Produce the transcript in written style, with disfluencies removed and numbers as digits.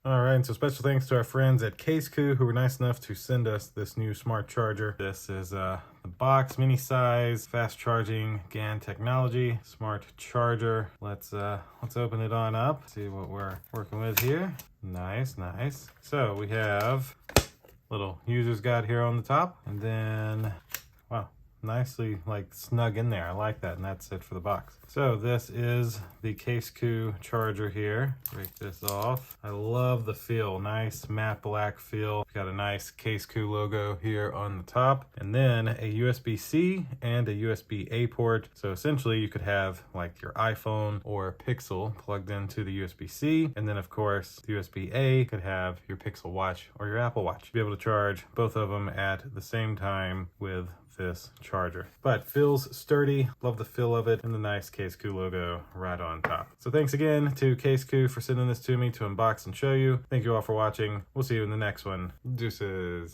All right, and so special thanks to our friends at Casekoo who were nice enough to send us this new smart charger. This is the box, mini size, fast charging GaN technology, smart charger. Let's open it on up, see what we're working with here. Nice, nice. So we have little user's guide here on the top, and then, wow, nicely like snug in there. I like that, and that's it for the box. So this is the Casekoo charger here. Break this off. I love the feel, nice matte black feel. Got a nice Casekoo logo here on the top, and then a USB-C and a USB-A port. So essentially you could have like your iPhone or Pixel plugged into the USB-C, and then of course the USB-A could have your Pixel Watch or your Apple Watch. Be able to charge both of them at the same time with this charger. But feels sturdy, love the feel of it, and the nice Casekoo logo right on top. So thanks again to Casekoo for sending this to me to unbox and show you. Thank you all for watching. We'll see you in the next one. Deuces.